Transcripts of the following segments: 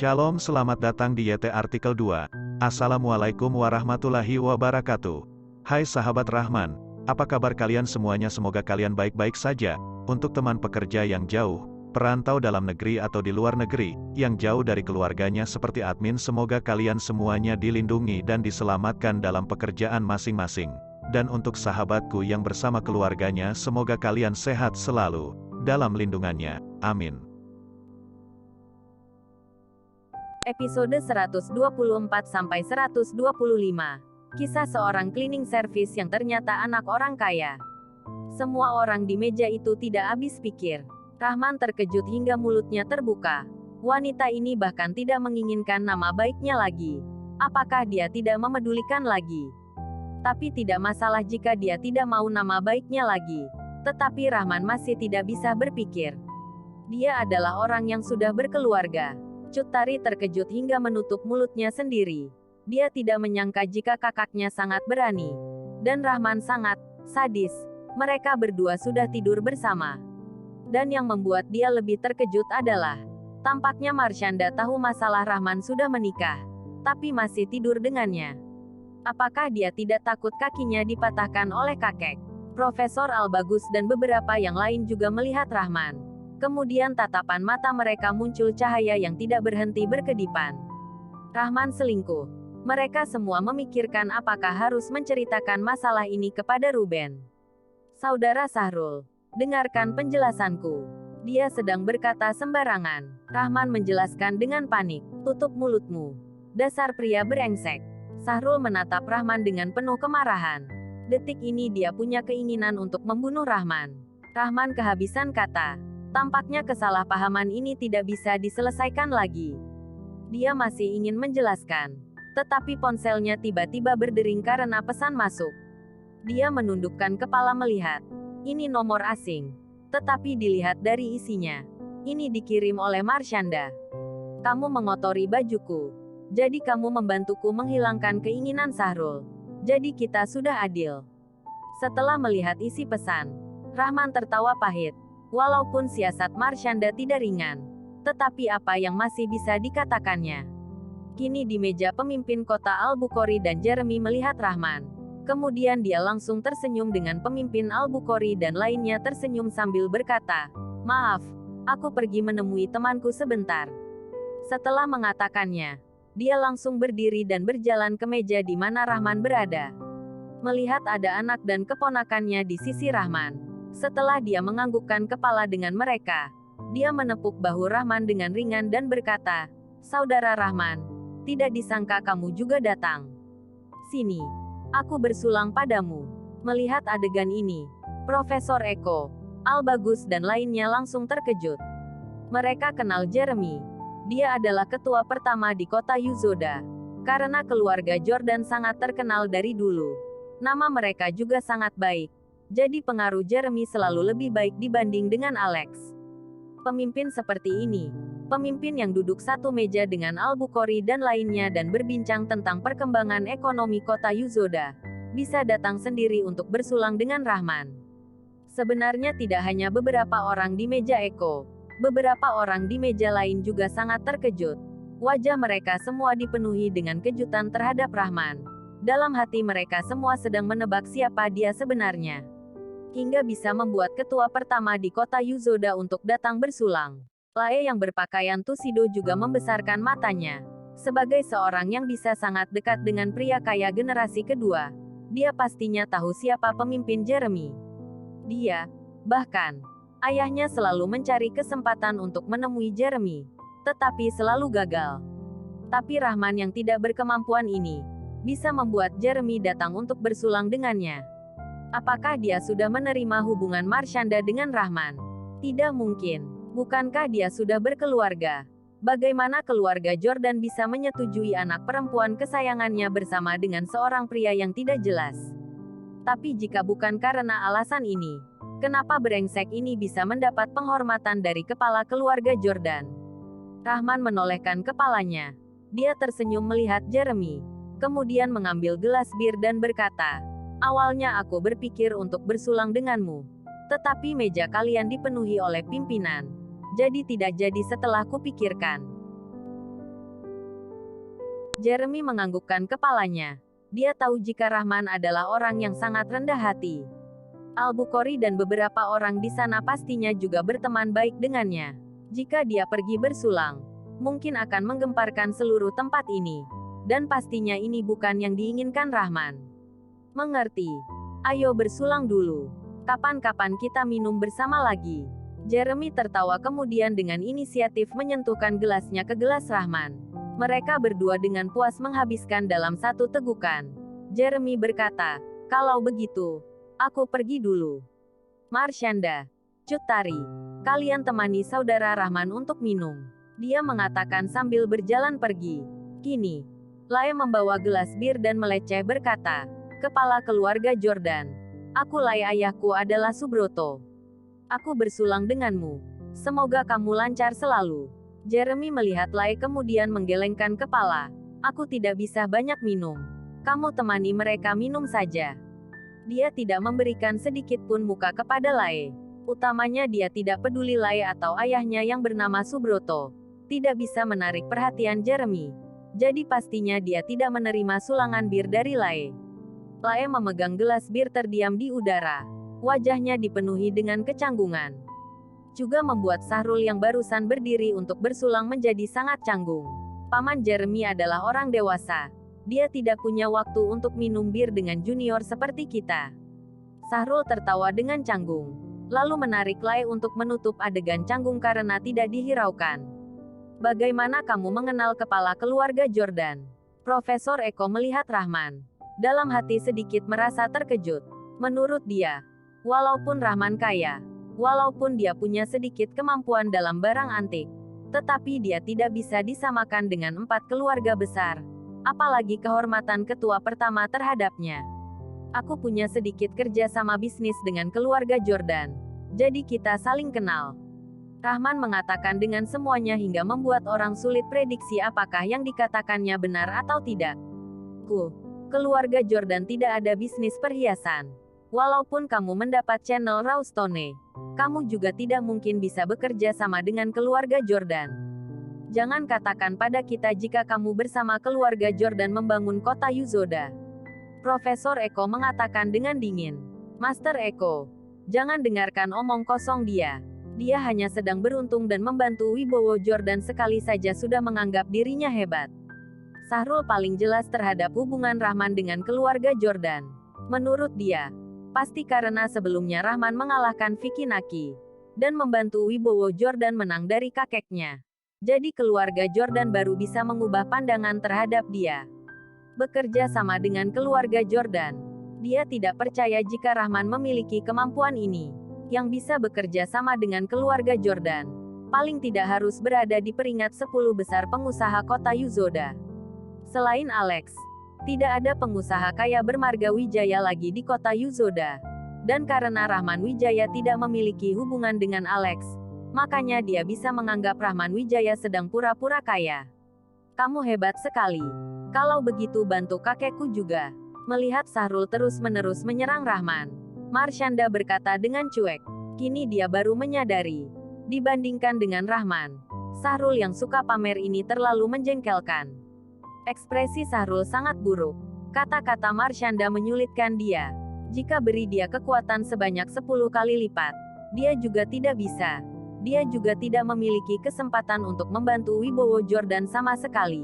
Shalom, selamat datang di YT Artikel 2. Assalamualaikum warahmatullahi wabarakatuh. Hai sahabat Rahman, apa kabar kalian semuanya? Semoga kalian baik-baik saja. Untuk teman pekerja yang jauh, perantau dalam negeri atau di luar negeri, yang jauh dari keluarganya seperti admin, semoga kalian semuanya dilindungi dan diselamatkan dalam pekerjaan masing-masing. Dan untuk sahabatku yang bersama keluarganya, semoga kalian sehat selalu dalam lindungannya. Amin. Episode 124-125. Kisah seorang cleaning service yang ternyata anak orang kaya. Semua orang di meja itu tidak habis pikir. Rahman terkejut hingga mulutnya terbuka. Wanita ini bahkan tidak menginginkan nama baiknya lagi. Apakah dia tidak memedulikan lagi? Tapi tidak masalah jika dia tidak mau nama baiknya lagi. Tetapi Rahman masih tidak bisa berpikir. Dia adalah orang yang sudah berkeluarga. Cut Tari terkejut hingga menutup mulutnya sendiri. Dia tidak menyangka jika kakaknya sangat berani. Dan Rahman sangat sadis. Mereka berdua sudah tidur bersama. Dan yang membuat dia lebih terkejut adalah, tampaknya Marshanda tahu masalah Rahman sudah menikah, tapi masih tidur dengannya. Apakah dia tidak takut kakinya dipatahkan oleh kakek? Profesor Al-Bagus dan beberapa yang lain juga melihat Rahman. Kemudian tatapan mata mereka muncul cahaya yang tidak berhenti berkedipan. Rahman selingkuh. Mereka semua memikirkan apakah harus menceritakan masalah ini kepada Ruben. Saudara Sahrul, dengarkan penjelasanku. Dia sedang berkata sembarangan. Rahman menjelaskan dengan panik. Tutup mulutmu. Dasar pria brengsek. Sahrul menatap Rahman dengan penuh kemarahan. Detik ini dia punya keinginan untuk membunuh Rahman. Rahman kehabisan kata. Tampaknya kesalahpahaman ini tidak bisa diselesaikan lagi. Dia masih ingin menjelaskan. Tetapi ponselnya tiba-tiba berdering karena pesan masuk. Dia menundukkan kepala melihat. Ini nomor asing. Tetapi dilihat dari isinya. Ini dikirim oleh Marshanda. Kamu mengotori bajuku. Jadi kamu membantuku menghilangkan keinginan Sahrul. Jadi kita sudah adil. Setelah melihat isi pesan, Rahman tertawa pahit. Walaupun siasat Marshanda tidak ringan, tetapi apa yang masih bisa dikatakannya? Kini di meja pemimpin kota Al-Bukhari dan Jeremy melihat Rahman. Kemudian dia langsung tersenyum dengan pemimpin Al-Bukhari dan lainnya tersenyum sambil berkata, "Maaf, aku pergi menemui temanku sebentar." Setelah mengatakannya, dia langsung berdiri dan berjalan ke meja di mana Rahman berada. Melihat ada anak dan keponakannya di sisi Rahman. Setelah dia menganggukkan kepala dengan mereka, dia menepuk bahu Rahman dengan ringan dan berkata, "Saudara Rahman, tidak disangka kamu juga datang. Sini, aku bersulang padamu." Melihat adegan ini, Profesor Eko, Al-Bagus dan lainnya langsung terkejut. Mereka kenal Jeremy. Dia adalah ketua pertama di kota Yuzoda. Karena keluarga Jordan sangat terkenal dari dulu. Nama mereka juga sangat baik. Jadi pengaruh Jeremy selalu lebih baik dibanding dengan Alex. Pemimpin seperti ini, pemimpin yang duduk satu meja dengan Al-Bukhari dan lainnya dan berbincang tentang perkembangan ekonomi kota Yuzoda, bisa datang sendiri untuk bersulang dengan Rahman. Sebenarnya tidak hanya beberapa orang di meja Eko, beberapa orang di meja lain juga sangat terkejut. Wajah mereka semua dipenuhi dengan kejutan terhadap Rahman. Dalam hati mereka semua sedang menebak siapa dia sebenarnya. Hingga bisa membuat ketua pertama di kota Yuzoda untuk datang bersulang. Lae yang berpakaian tuxedo juga membesarkan matanya. Sebagai seorang yang bisa sangat dekat dengan pria kaya generasi kedua, dia pastinya tahu siapa pemimpin Jeremy. Dia, bahkan, ayahnya selalu mencari kesempatan untuk menemui Jeremy, tetapi selalu gagal. Tapi Rahman yang tidak berkemampuan ini, bisa membuat Jeremy datang untuk bersulang dengannya. Apakah dia sudah menerima hubungan Marshanda dengan Rahman? Tidak mungkin. Bukankah dia sudah berkeluarga? Bagaimana keluarga Jordan bisa menyetujui anak perempuan kesayangannya bersama dengan seorang pria yang tidak jelas? Tapi jika bukan karena alasan ini, kenapa brengsek ini bisa mendapat penghormatan dari kepala keluarga Jordan? Rahman menolehkan kepalanya. Dia tersenyum melihat Jeremy. Kemudian mengambil gelas bir dan berkata, "Awalnya aku berpikir untuk bersulang denganmu. Tetapi meja kalian dipenuhi oleh pimpinan. Jadi tidak jadi setelah kupikirkan." Jeremy menganggukkan kepalanya. Dia tahu jika Rahman adalah orang yang sangat rendah hati. Al-Bukhari dan beberapa orang di sana pastinya juga berteman baik dengannya. Jika dia pergi bersulang, mungkin akan menggemparkan seluruh tempat ini. Dan pastinya ini bukan yang diinginkan Rahman. Mengerti? Ayo bersulang dulu. Kapan-kapan kita minum bersama lagi. Jeremy tertawa kemudian dengan inisiatif menyentuhkan gelasnya ke gelas Rahman. Mereka berdua dengan puas menghabiskan dalam satu tegukan. Jeremy berkata, "Kalau begitu, aku pergi dulu. Marshanda, Cut Tari, kalian temani saudara Rahman untuk minum." Dia mengatakan sambil berjalan pergi. Kini, Lae membawa gelas bir dan meleceh berkata, "Kepala keluarga Jordan. Aku Lae, ayahku adalah Subroto. Aku bersulang denganmu. Semoga kamu lancar selalu." Jeremy melihat Lae kemudian menggelengkan kepala. "Aku tidak bisa banyak minum. Kamu temani mereka minum saja." Dia tidak memberikan sedikit pun muka kepada Lae. Utamanya dia tidak peduli Lae atau ayahnya yang bernama Subroto. Tidak bisa menarik perhatian Jeremy. Jadi pastinya dia tidak menerima sulangan bir dari Lae. Lae memegang gelas bir terdiam di udara. Wajahnya dipenuhi dengan kecanggungan. Juga membuat Sahrul yang barusan berdiri untuk bersulang menjadi sangat canggung. Paman Jeremy adalah orang dewasa. Dia tidak punya waktu untuk minum bir dengan junior seperti kita. Sahrul tertawa dengan canggung. Lalu menarik Lae untuk menutup adegan canggung karena tidak dihiraukan. "Bagaimana kamu mengenal kepala keluarga Jordan?" Profesor Eko melihat Rahman. Dalam hati sedikit merasa terkejut. Menurut dia, walaupun Rahman kaya, walaupun dia punya sedikit kemampuan dalam barang antik, tetapi dia tidak bisa disamakan dengan 4 keluarga besar. Apalagi kehormatan ketua pertama terhadapnya. "Aku punya sedikit kerja sama bisnis dengan keluarga Jordan. Jadi kita saling kenal." Rahman mengatakan dengan semuanya hingga membuat orang sulit prediksi apakah yang dikatakannya benar atau tidak. Keluarga Jordan tidak ada bisnis perhiasan. Walaupun kamu mendapat channel Rawstone, kamu juga tidak mungkin bisa bekerja sama dengan keluarga Jordan. Jangan katakan pada kita jika kamu bersama keluarga Jordan membangun kota Yuzoda. Profesor Eko mengatakan dengan dingin. "Master Eko, jangan dengarkan omong kosong dia. Dia hanya sedang beruntung dan membantu Wibowo Jordan sekali saja sudah menganggap dirinya hebat." Sahrul paling jelas terhadap hubungan Rahman dengan keluarga Jordan. Menurut dia, pasti karena sebelumnya Rahman mengalahkan Vicky Naki dan membantu Wibowo Jordan menang dari kakeknya. Jadi keluarga Jordan baru bisa mengubah pandangan terhadap dia. Bekerja sama dengan keluarga Jordan. Dia tidak percaya jika Rahman memiliki kemampuan ini. Yang bisa bekerja sama dengan keluarga Jordan. Paling tidak harus berada di peringkat 10 besar pengusaha kota Yuzoda. Selain Alex, tidak ada pengusaha kaya bermarga Wijaya lagi di kota Yuzoda. Dan karena Rahman Wijaya tidak memiliki hubungan dengan Alex, makanya dia bisa menganggap Rahman Wijaya sedang pura-pura kaya. "Kamu hebat sekali. Kalau begitu bantu kakekku juga." Melihat Sahrul terus-menerus menyerang Rahman, Marshanda berkata dengan cuek. Kini dia baru menyadari. Dibandingkan dengan Rahman, Sahrul yang suka pamer ini terlalu menjengkelkan. Ekspresi Sahrul sangat buruk. Kata-kata Marshanda menyulitkan dia. Jika beri dia kekuatan sebanyak 10 kali lipat, dia juga tidak bisa. Dia juga tidak memiliki kesempatan untuk membantu Wibowo Jordan sama sekali.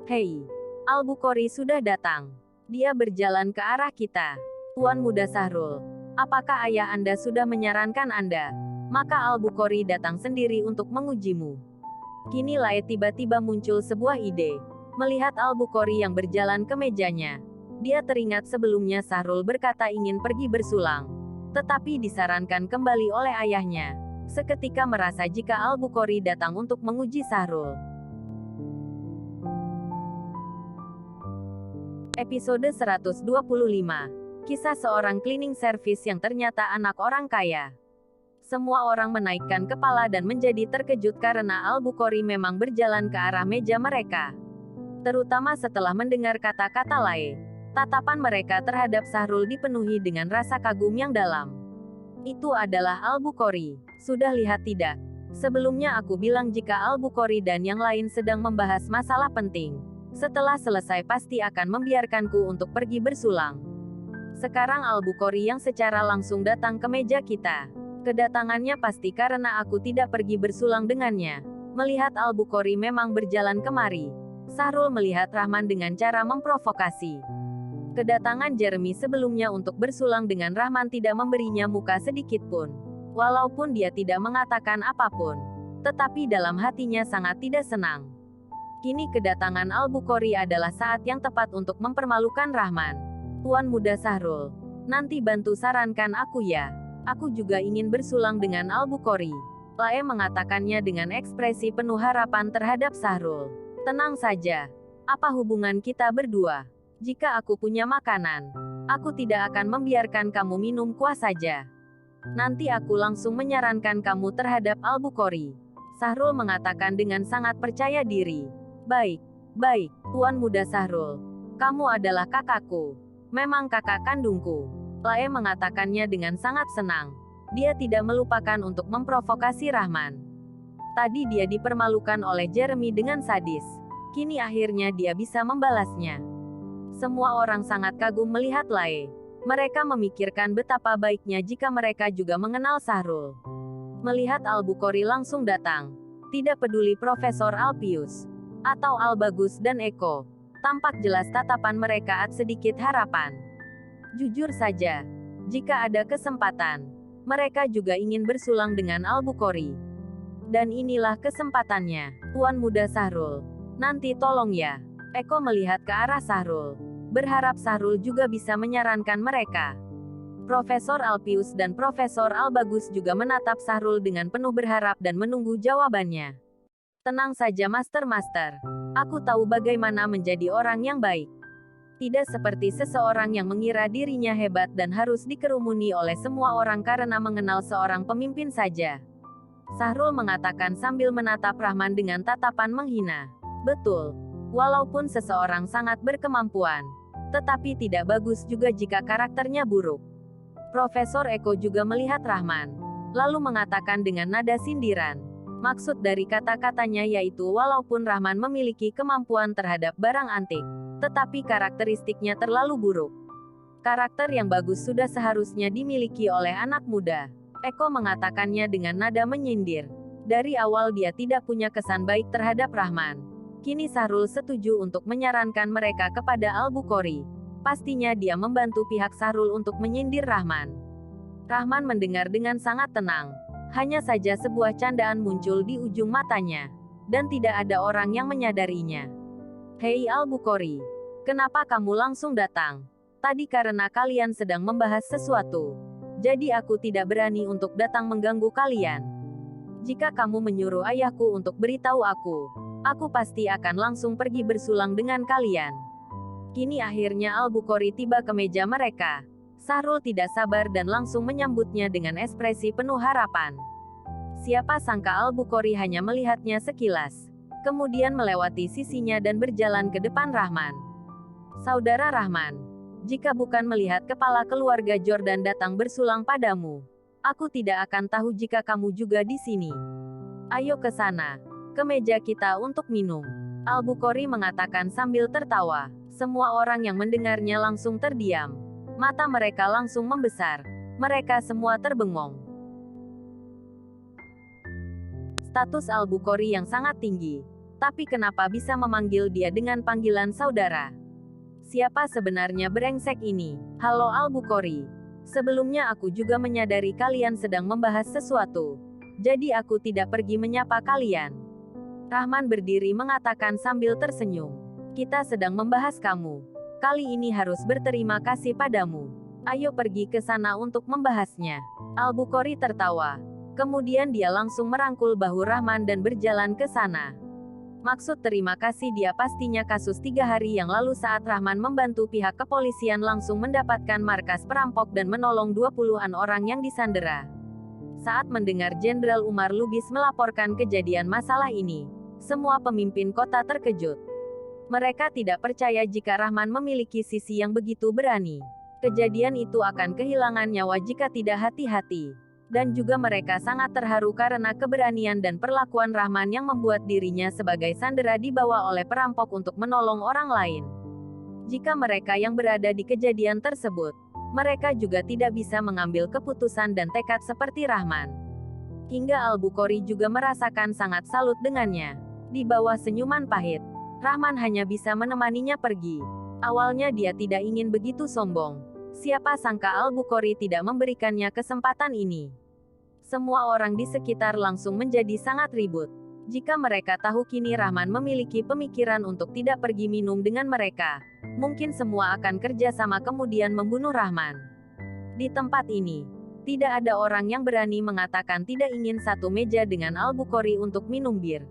"Hei, Al-Bukhari sudah datang. Dia berjalan ke arah kita. Tuan Muda Sahrul, apakah ayah Anda sudah menyarankan Anda? Maka Al-Bukhari datang sendiri untuk mengujimu." Kini Lae tiba-tiba muncul sebuah ide. Melihat Al-Bukhari yang berjalan ke mejanya, dia teringat sebelumnya Sahrul berkata ingin pergi bersulang, tetapi disarankan kembali oleh ayahnya. Seketika merasa jika Al-Bukhari datang untuk menguji Sahrul. Episode 125. Kisah seorang cleaning service yang ternyata anak orang kaya. Semua orang menaikkan kepala dan menjadi terkejut karena Al-Bukhari memang berjalan ke arah meja mereka. Terutama setelah mendengar kata-kata Lae. Tatapan mereka terhadap Sahrul dipenuhi dengan rasa kagum yang dalam. "Itu adalah Al-Bukhari. Sudah lihat tidak? Sebelumnya aku bilang jika Al-Bukhari dan yang lain sedang membahas masalah penting. Setelah selesai pasti akan membiarkanku untuk pergi bersulang. Sekarang Al-Bukhari yang secara langsung datang ke meja kita. Kedatangannya pasti karena aku tidak pergi bersulang dengannya. Melihat Al-Bukhari memang berjalan kemari, Sahrul melihat Rahman dengan cara memprovokasi. Kedatangan Jeremy sebelumnya untuk bersulang dengan Rahman tidak memberinya muka sedikit pun. Walaupun dia tidak mengatakan apapun, tetapi dalam hatinya sangat tidak senang. Kini kedatangan Al-Bukhari adalah saat yang tepat untuk mempermalukan Rahman. Tuan Muda Sahrul, nanti bantu sarankan aku ya. Aku juga ingin bersulang dengan Al-Bukhari. Lae mengatakannya dengan ekspresi penuh harapan terhadap Sahrul. Tenang saja. Apa hubungan kita berdua? Jika aku punya makanan, aku tidak akan membiarkan kamu minum kuah saja. Nanti aku langsung menyarankan kamu terhadap Al-Bukhari. Sahrul mengatakan dengan sangat percaya diri. Baik, baik, Tuan Muda Sahrul. Kamu adalah kakakku. Memang kakak kandungku. Lae mengatakannya dengan sangat senang. Dia tidak melupakan untuk memprovokasi Rahman. Tadi dia dipermalukan oleh Jeremy dengan sadis. Kini akhirnya dia bisa membalasnya. Semua orang sangat kagum melihat Lae. Mereka memikirkan betapa baiknya jika mereka juga mengenal Sahrul. Melihat Al-Bukhari langsung datang. Tidak peduli Profesor Alpius atau Al-Bagus dan Eko. Tampak jelas tatapan mereka sedikit harapan. Jujur saja, jika ada kesempatan, mereka juga ingin bersulang dengan Al-Bukhari. Dan inilah kesempatannya, Tuan Muda Sahrul. Nanti tolong ya. Eko melihat ke arah Sahrul. Berharap Sahrul juga bisa menyarankan mereka. Profesor Alpius dan Profesor Al-Bagus juga menatap Sahrul dengan penuh berharap dan menunggu jawabannya. Tenang saja Master. Aku tahu bagaimana menjadi orang yang baik. Tidak seperti seseorang yang mengira dirinya hebat dan harus dikerumuni oleh semua orang karena mengenal seorang pemimpin saja. Sahrul mengatakan sambil menatap Rahman dengan tatapan menghina. Betul. Walaupun seseorang sangat berkemampuan, tetapi tidak bagus juga jika karakternya buruk. Profesor Eko juga melihat Rahman, lalu mengatakan dengan nada sindiran. Maksud dari kata-katanya yaitu walaupun Rahman memiliki kemampuan terhadap barang antik, tetapi karakteristiknya terlalu buruk. Karakter yang bagus sudah seharusnya dimiliki oleh anak muda. Eko mengatakannya dengan nada menyindir. Dari awal dia tidak punya kesan baik terhadap Rahman. Kini Sahrul setuju untuk menyarankan mereka kepada Al-Bukhari. Pastinya dia membantu pihak Sahrul untuk menyindir Rahman. Rahman mendengar dengan sangat tenang. Hanya saja sebuah candaan muncul di ujung matanya. Dan tidak ada orang yang menyadarinya. Hei Al-Bukhari. Kenapa kamu langsung datang? Tadi karena kalian sedang membahas sesuatu. Jadi aku tidak berani untuk datang mengganggu kalian. Jika kamu menyuruh ayahku untuk beritahu aku pasti akan langsung pergi bersulang dengan kalian. Kini akhirnya Al-Bukhari tiba ke meja mereka. Sahrul tidak sabar dan langsung menyambutnya dengan ekspresi penuh harapan. Siapa sangka Al-Bukhari hanya melihatnya sekilas. Kemudian melewati sisinya dan berjalan ke depan Rahman. Saudara Rahman, jika bukan melihat kepala keluarga Jordan datang bersulang padamu, aku tidak akan tahu jika kamu juga di sini. Ayo ke sana, ke meja kita untuk minum. Al-Bukhari mengatakan sambil tertawa. Semua orang yang mendengarnya langsung terdiam. Mata mereka langsung membesar. Mereka semua terbengong. Status Al-Bukhari yang sangat tinggi. Tapi kenapa bisa memanggil dia dengan panggilan saudara? Siapa sebenarnya brengsek ini? Halo Al-Bukhari. Sebelumnya aku juga menyadari kalian sedang membahas sesuatu. Jadi aku tidak pergi menyapa kalian. Rahman berdiri mengatakan sambil tersenyum. Kita sedang membahas kamu. Kali ini harus berterima kasih padamu. Ayo pergi ke sana untuk membahasnya. Al-Bukhari tertawa. Kemudian dia langsung merangkul bahu Rahman dan berjalan ke sana. Maksud terima kasih dia pastinya kasus 3 hari yang lalu saat Rahman membantu pihak kepolisian langsung mendapatkan markas perampok dan menolong 20-an orang yang disandera. Saat mendengar Jenderal Umar Lubis melaporkan kejadian masalah ini, semua pemimpin kota terkejut. Mereka tidak percaya jika Rahman memiliki sisi yang begitu berani. Kejadian itu akan kehilangan nyawa jika tidak hati-hati. Dan juga mereka sangat terharu karena keberanian dan perlakuan Rahman yang membuat dirinya sebagai sandera dibawa oleh perampok untuk menolong orang lain. Jika mereka yang berada di kejadian tersebut, mereka juga tidak bisa mengambil keputusan dan tekad seperti Rahman. Hingga Al-Bukhari juga merasakan sangat salut dengannya. Di bawah senyuman pahit, Rahman hanya bisa menemaninya pergi. Awalnya dia tidak ingin begitu sombong. Siapa sangka Al-Bukhari tidak memberikannya kesempatan ini. Semua orang di sekitar langsung menjadi sangat ribut. Jika mereka tahu kini Rahman memiliki pemikiran untuk tidak pergi minum dengan mereka, mungkin semua akan kerja sama kemudian membunuh Rahman. Di tempat ini, tidak ada orang yang berani mengatakan tidak ingin satu meja dengan Al-Bukhari untuk minum bir.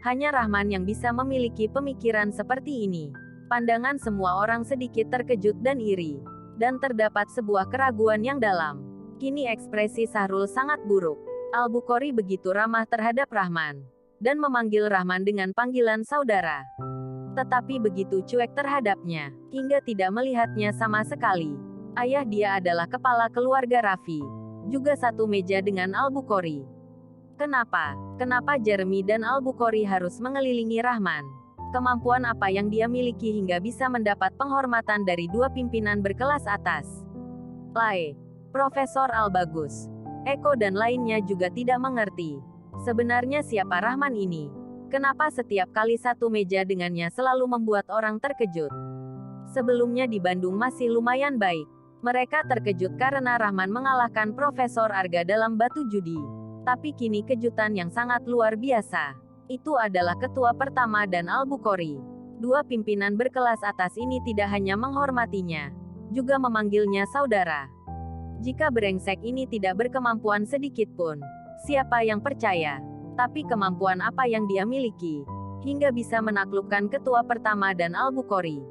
Hanya Rahman yang bisa memiliki pemikiran seperti ini. Pandangan semua orang sedikit terkejut dan iri. Dan terdapat sebuah keraguan yang dalam. Kini ekspresi Sahrul sangat buruk. Al-Bukhari begitu ramah terhadap Rahman. Dan memanggil Rahman dengan panggilan saudara. Tetapi begitu cuek terhadapnya, hingga tidak melihatnya sama sekali. Ayah dia adalah kepala keluarga Raffi. Juga satu meja dengan Al-Bukhari. Kenapa? Kenapa Jeremy dan Al-Bukhari harus mengelilingi Rahman? Kemampuan apa yang dia miliki hingga bisa mendapat penghormatan dari dua pimpinan berkelas atas? Lae, Profesor Al-Bagus, Eko dan lainnya juga tidak mengerti. Sebenarnya siapa Rahman ini? Kenapa setiap kali satu meja dengannya selalu membuat orang terkejut? Sebelumnya di Bandung masih lumayan baik. Mereka terkejut karena Rahman mengalahkan Profesor Arga dalam batu judi. Tapi kini kejutan yang sangat luar biasa. Itu adalah ketua pertama dan Al-Bukhari. Dua pimpinan berkelas atas ini tidak hanya menghormatinya, juga memanggilnya saudara. Jika brengsek ini tidak berkemampuan sedikit pun, siapa yang percaya? Tapi kemampuan apa yang dia miliki, hingga bisa menaklukkan ketua pertama dan Al-Bukhari?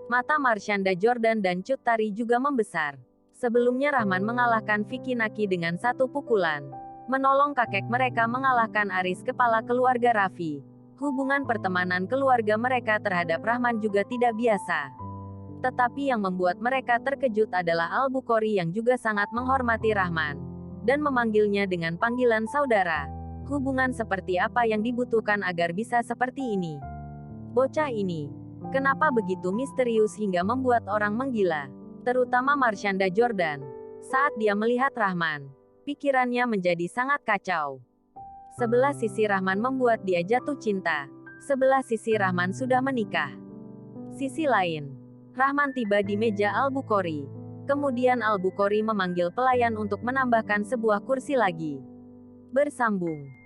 Mata Marshanda Jordan dan Cut Tari juga membesar. Sebelumnya Rahman mengalahkan Vicky Naki dengan satu pukulan. Menolong kakek mereka mengalahkan Aris kepala keluarga Raffi. Hubungan pertemanan keluarga mereka terhadap Rahman juga tidak biasa. Tetapi yang membuat mereka terkejut adalah Al-Bukhari yang juga sangat menghormati Rahman. Dan memanggilnya dengan panggilan saudara. Hubungan seperti apa yang dibutuhkan agar bisa seperti ini? Bocah ini, kenapa begitu misterius hingga membuat orang menggila? Terutama Marshanda Jordan. Saat dia melihat Rahman, pikirannya menjadi sangat kacau. Sebelah sisi Rahman membuat dia jatuh cinta. Sebelah sisi Rahman sudah menikah. Sisi lain, Rahman tiba di meja Al-Bukhari. Kemudian Al-Bukhari memanggil pelayan untuk menambahkan sebuah kursi lagi. Bersambung.